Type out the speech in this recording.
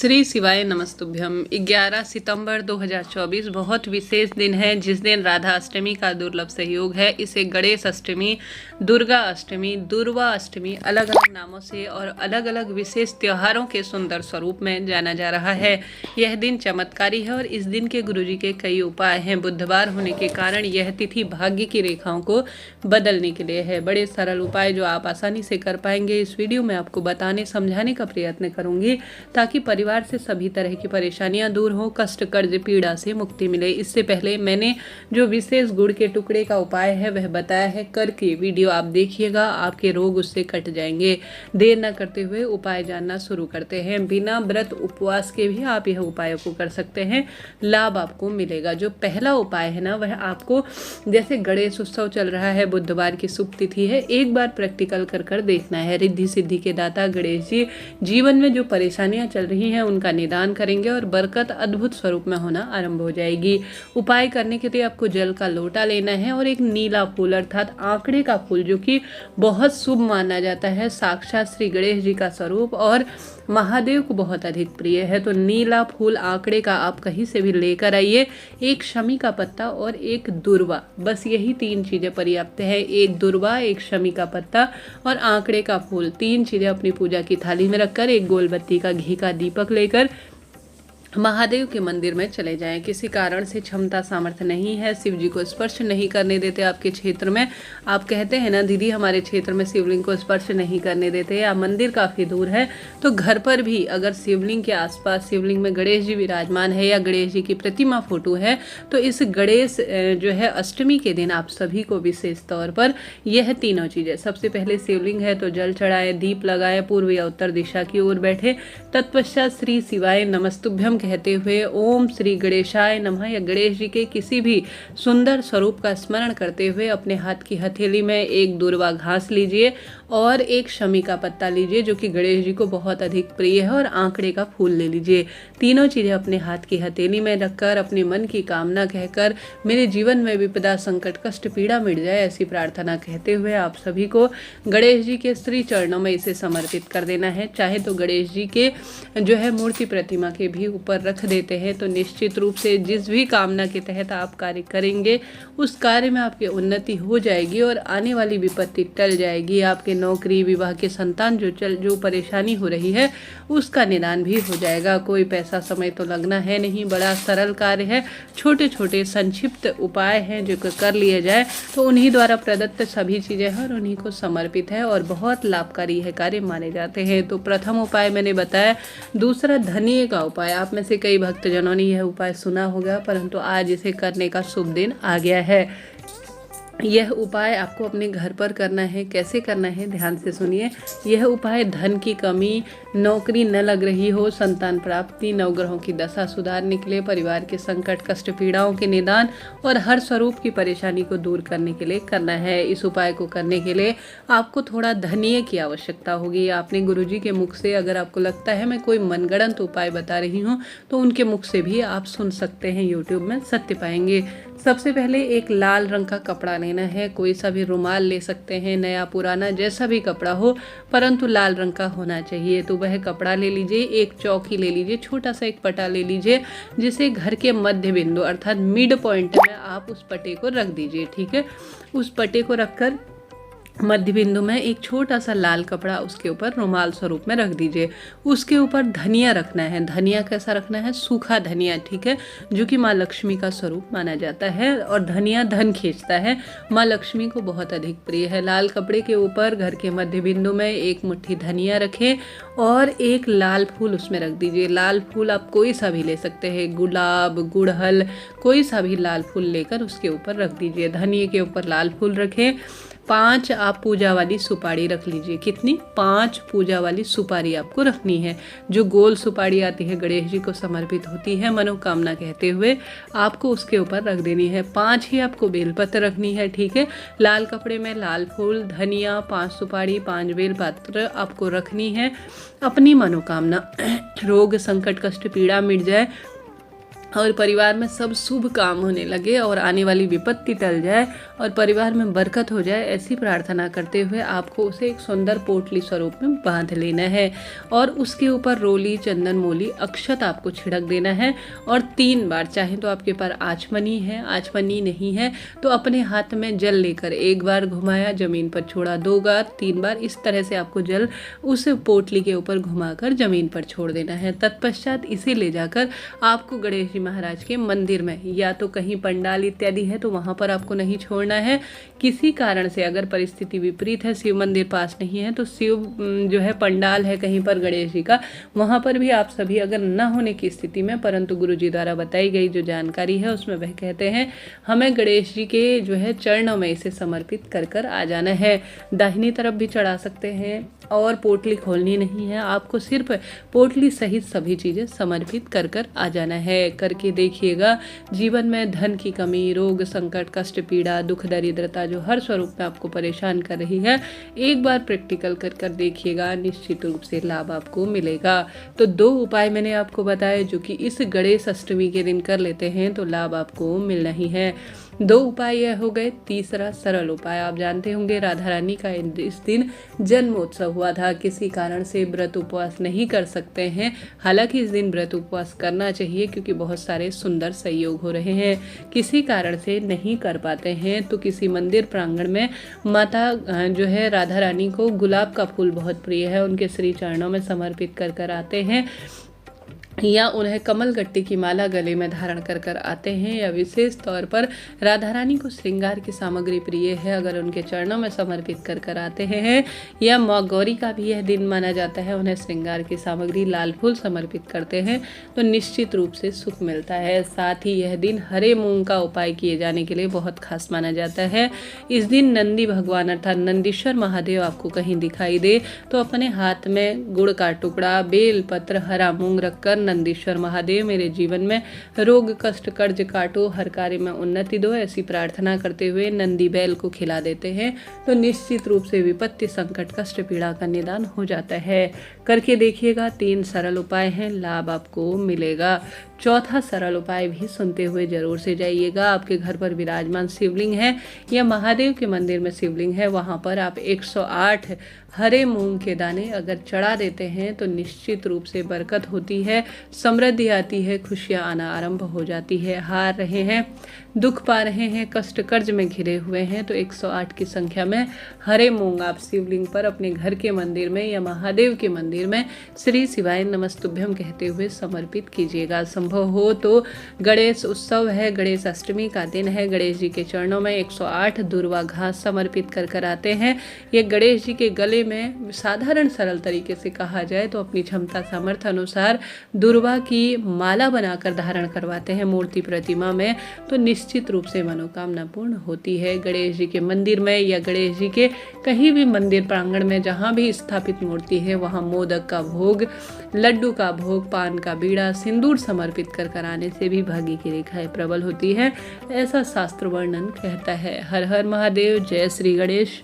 श्री शिवाय नमस्तुभ्यम। 11 सितंबर 2024 बहुत विशेष दिन है, जिस दिन राधा अष्टमी का दुर्लभ सहयोग है। इसे गणेश अष्टमी, दुर्गा अष्टमी, दुर्वा अष्टमी अलग अलग नामों से और अलग अलग विशेष त्योहारों के सुंदर स्वरूप में जाना जा रहा है। यह दिन चमत्कारी है और इस दिन के गुरुजी के कई उपाय हैं। बुधवार होने के कारण यह तिथि भाग्य की रेखाओं को बदलने के लिए है। बड़े सरल उपाय जो आप आसानी से कर पाएंगे, इस वीडियो में आपको बताने समझाने का प्रयत्न करूंगी, ताकि परिवार से सभी तरह की परेशानियां दूर हो, कष्ट कर्ज पीड़ा से मुक्ति मिले। इससे पहले मैंने जो विशेष गुड़ के टुकड़े का उपाय है वह बताया है, करके वीडियो आप देखिएगा, आपके रोग उससे कट जाएंगे। देर न करते हुए उपाय जानना शुरू करते हैं। बिना व्रत उपवास के भी आप यह उपायों को कर सकते हैं, लाभ आपको मिलेगा। जो पहला उपाय है ना, वह आपको, जैसे गणेश उत्सव चल रहा है, बुधवार की शुभ तिथि है, एक बार प्रैक्टिकल कर देखना है। रिद्धि सिद्धि के दाता गणेश जी जीवन में जो परेशानियां चल रही हैं उनका निदान करेंगे और बरकत अद्भुत स्वरूप में होना आरंभ हो जाएगी। उपाय करने के लिए आपको जल का लोटा लेना है और एक नीला फूल अर्थात आंकड़े का फूल, जो कि बहुत शुभ माना जाता है, साक्षात श्री गणेश जी का स्वरूप और महादेव को बहुत अधिक प्रिय है। तो नीला फूल आंकड़े का आप कहीं से भी लेकर आइए। एक शमी का पत्ता और एक दुर्वा, बस यही तीन चीजें पर्याप्त है। एक दुर्वा, एक शमी का पत्ता और आंकड़े का फूल, तीन चीजें अपनी पूजा की थाली में रखकर एक गोल बत्ती का घी का दीपक लेकर महादेव के मंदिर में चले जाएं। किसी कारण से क्षमता सामर्थ्य नहीं है, शिव जी को स्पर्श नहीं करने देते आपके क्षेत्र में, आप कहते हैं ना दीदी हमारे क्षेत्र में शिवलिंग को स्पर्श नहीं करने देते, या मंदिर काफ़ी दूर है, तो घर पर भी अगर शिवलिंग के आसपास शिवलिंग में गणेश जी विराजमान है या गणेश जी की प्रतिमा फोटो है, तो इस गणेश जो है अष्टमी के दिन आप सभी को विशेष तौर पर यह तीनों चीज़ें, सबसे पहले शिवलिंग है तो जल चढ़ाए, दीप लगाए, पूर्व या उत्तर दिशा की ओर बैठे, तत्पश्चात श्री शिवाय नमस्तुभ्यम कहते हुए ओम श्री गणेशाय नमः या गणेश जी के किसी भी सुंदर स्वरूप का स्मरण करते हुए अपने हाथ की हथेली में एक दुर्वा घास लीजिए और एक शमी का पत्ता लीजिए, जो कि गणेश जी को बहुत अधिक प्रिय है, और आंकड़े का फूल ले लीजिए। तीनों चीजें अपने हाथ की हथेली में रखकर अपने मन की कामना कहकर, मेरे जीवन में विपदा संकट कष्ट पीड़ा मिट जाए, ऐसी प्रार्थना कहते हुए आप सभी को गणेश जी के श्री चरणों में इसे समर्पित कर देना है। चाहे तो गणेश जी के जो है मूर्ति प्रतिमा के भी ऊपर रख देते हैं, तो निश्चित रूप से जिस भी कामना के तहत आप कार्य करेंगे उस कार्य में आपकी उन्नति हो जाएगी और आने वाली विपत्ति टल जाएगी। आपके नौकरी, विवाह के संतान जो परेशानी हो रही है उसका निदान भी हो जाएगा। कोई पैसा समय तो लगना है नहीं, बड़ा सरल कार्य है, छोटे छोटे संक्षिप्त उपाय हैं जो कर लिए जाए तो उन्हीं द्वारा प्रदत्त सभी चीजें हैं और उन्हीं को समर्पित है और बहुत लाभकारी है कार्य माने जाते हैं। तो प्रथम उपाय मैंने बताया। दूसरा धनिये का उपाय, आप में से कई भक्तजनों ने यह उपाय सुना होगा, परंतु आज इसे करने का शुभ दिन आ गया है। यह उपाय आपको अपने घर पर करना है। कैसे करना है ध्यान से सुनिए। यह उपाय धन की कमी, नौकरी न लग रही हो, संतान प्राप्ति, नवग्रहों की दशा सुधारने के लिए, परिवार के संकट कष्ट पीड़ाओं के निदान और हर स्वरूप की परेशानी को दूर करने के लिए करना है। इस उपाय को करने के लिए आपको थोड़ा धनिये की आवश्यकता होगी। आपने गुरुजी के मुख से, अगर आपको लगता है मैं कोई मनगढ़ंत उपाय बता रही हूँ, तो उनके मुख से भी आप सुन सकते हैं, यूट्यूब में सत्य पाएंगे। सबसे पहले एक लाल रंग का कपड़ा लेना है, कोई सा भी रुमाल ले सकते हैं, नया पुराना जैसा भी कपड़ा हो, परंतु लाल रंग का होना चाहिए। तो वह कपड़ा ले लीजिए, एक चौकी ले लीजिए, छोटा सा एक पटा ले लीजिए, जिसे घर के मध्य बिंदु अर्थात मिड पॉइंट में आप उस पटे को रख दीजिए। ठीक है, उस पटे को रखकर मध्य बिंदु में एक छोटा सा लाल कपड़ा उसके ऊपर रुमाल स्वरूप में रख दीजिए। उसके ऊपर धनिया रखना है। धनिया कैसा रखना है? सूखा धनिया, ठीक है, जो कि माँ लक्ष्मी का स्वरूप माना जाता है और धनिया धन खींचता है, माँ लक्ष्मी को बहुत अधिक प्रिय है। लाल कपड़े के ऊपर घर के मध्य बिंदु में एक मुट्ठी धनिया रखें और एक लाल फूल उसमें रख दीजिए। लाल फूल आप कोई सा भी ले सकते हैं, गुलाब, गुड़हल, कोई सा भी लाल फूल लेकर उसके ऊपर रख दीजिए। धनिये के ऊपर लाल फूल रखें। 5 आप पूजा वाली सुपारी रख लीजिए। कितनी? 5 पूजा वाली सुपारी आपको रखनी है। जो गोल सुपारी आती है, गणेश जी को समर्पित होती है, मनोकामना कहते हुए आपको उसके ऊपर रख देनी है। 5 ही आपको बेलपत्र रखनी है। ठीक है, लाल कपड़े में लाल फूल, धनिया, 5 सुपारी, 5 बेलपत्र आपको रखनी है। अपनी मनोकामना, रोग संकट कष्ट पीड़ा मिट जाए और परिवार में सब शुभ काम होने लगे और आने वाली विपत्ति टल जाए और परिवार में बरकत हो जाए, ऐसी प्रार्थना करते हुए आपको उसे एक सुंदर पोटली स्वरूप में बांध लेना है और उसके ऊपर रोली, चंदन, मोली, अक्षत आपको छिड़क देना है और 3 बार, चाहे तो आपके पास आचमनी है, आचमनी नहीं है तो अपने हाथ में जल लेकर 1 बार घुमाया, जमीन पर छोड़ा 2 बार, 3 बार, इस तरह से आपको जल उस पोटली के ऊपर घुमाकर जमीन पर छोड़ देना है। तत्पश्चात इसे ले जाकर आपको गणेश जी महाराज के मंदिर में, या तो कहीं पंडाल इत्यादि है तो वहां पर आपको नहीं छोड़ना है। किसी कारण से अगर परिस्थिति विपरीत है, शिव मंदिर पास नहीं है तो शिव जो है पंडाल है कहीं पर गणेश जी का, वहां पर भी आप सभी अगर न होने की स्थिति में, परंतु गुरु जी द्वारा बताई गई जो जानकारी है उसमें वह कहते हैं हमें गणेश जी के जो है चरणों में इसे समर्पित कर कर आ जाना है। दाहिनी तरफ भी चढ़ा सकते हैं और पोटली खोलनी नहीं है, आपको सिर्फ पोटली सहित सभी चीज़ें समर्पित कर कर आ जाना है। करके देखिएगा, जीवन में धन की कमी, रोग, संकट, कष्ट, पीड़ा, दुख, दरिद्रता जो हर स्वरूप में आपको परेशान कर रही है, एक बार प्रैक्टिकल कर कर देखिएगा, निश्चित रूप से लाभ आपको मिलेगा। तो 2 उपाय मैंने आपको बताए जो कि इस गणेश अष्टमी के दिन कर लेते हैं तो लाभ आपको मिलना ही है। 2 उपाय यह हो गए। तीसरा सरल उपाय, आप जानते होंगे राधा रानी का इस दिन जन्मोत्सव हुआ था, किसी कारण से व्रत उपवास नहीं कर सकते हैं, हालांकि इस दिन व्रत उपवास करना चाहिए क्योंकि बहुत सारे सुंदर संयोग हो रहे हैं। किसी कारण से नहीं कर पाते हैं तो किसी मंदिर प्रांगण में माता जो है राधा रानी को गुलाब का फूल बहुत प्रिय है, उनके श्री चरणों में समर्पित कर कर आते हैं, या उन्हें कमल गट्टी की माला गले में धारण कर कर आते हैं, या विशेष तौर पर राधा रानी को श्रृंगार की सामग्री प्रिय है, अगर उनके चरणों में समर्पित कर कर आते हैं, या माँ गौरी का भी यह दिन माना जाता है, उन्हें श्रृंगार की सामग्री लाल फूल समर्पित करते हैं तो निश्चित रूप से सुख मिलता है। साथ ही यह दिन हरे मूंग का उपाय किए जाने के लिए बहुत खास माना जाता है। इस दिन नंदी भगवान अर्थात नंदीश्वर महादेव आपको कहीं दिखाई दे तो अपने हाथ में गुड़ का टुकड़ा, बेल पत्र, हरा मूंग रखकर नंदीश्वर महादेव मेरे जीवन में रोग, कष्ट, कर्ज काटो, हर कार्य में उन्नति दो, ऐसी प्रार्थना करते हुए नंदी बैल को खिला देते हैं तो निश्चित रूप से विपत्ति, संकट, कष्ट, पीड़ा का निदान हो जाता है। करके देखिएगा, 3 सरल उपाय हैं, लाभ आपको मिलेगा। चौथा सरल उपाय भी सुनते हुए जरूर से जाइएगा। आपके घर पर विराजमान शिवलिंग है या महादेव के मंदिर में शिवलिंग है, वहाँ पर आप 108 हरे मूंग के दाने अगर चढ़ा देते हैं तो निश्चित रूप से बरकत होती है, समृद्धि आती है, खुशियाँ आना आरंभ हो जाती है। हार रहे हैं, दुख पा रहे हैं, कष्ट कर्ज में घिरे हुए हैं तो 108 की संख्या में हरे मूंग आप शिवलिंग पर अपने घर के मंदिर में या महादेव के मंदिर में श्री शिवाय नमस्तुभ्यम कहते हुए समर्पित कीजिएगा। संभव हो तो गणेश उत्सव है, गणेश अष्टमी का दिन है, गणेश जी के चरणों में 108 दुर्वा घास समर्पित कर कर आते हैं। ये गणेश जी के गले में साधारण सरल तरीके से कहा जाए तो अपनी क्षमता सामर्थ्य अनुसार दुर्वा की माला बनाकर धारण करवाते हैं मूर्ति प्रतिमा में तो निश्चित रूप से मनोकामना पूर्ण होती है। गणेश जी के मंदिर में या गणेश जी के कहीं भी मंदिर प्रांगण में जहाँ भी स्थापित मूर्ति है वहाँ मोदक का भोग, लड्डू का भोग, पान का बीड़ा, सिंदूर समर्पित कर कराने से भी भाग्य की रेखाएं प्रबल होती है, ऐसा शास्त्र वर्णन कहता है। हर हर महादेव, जय श्री गणेश।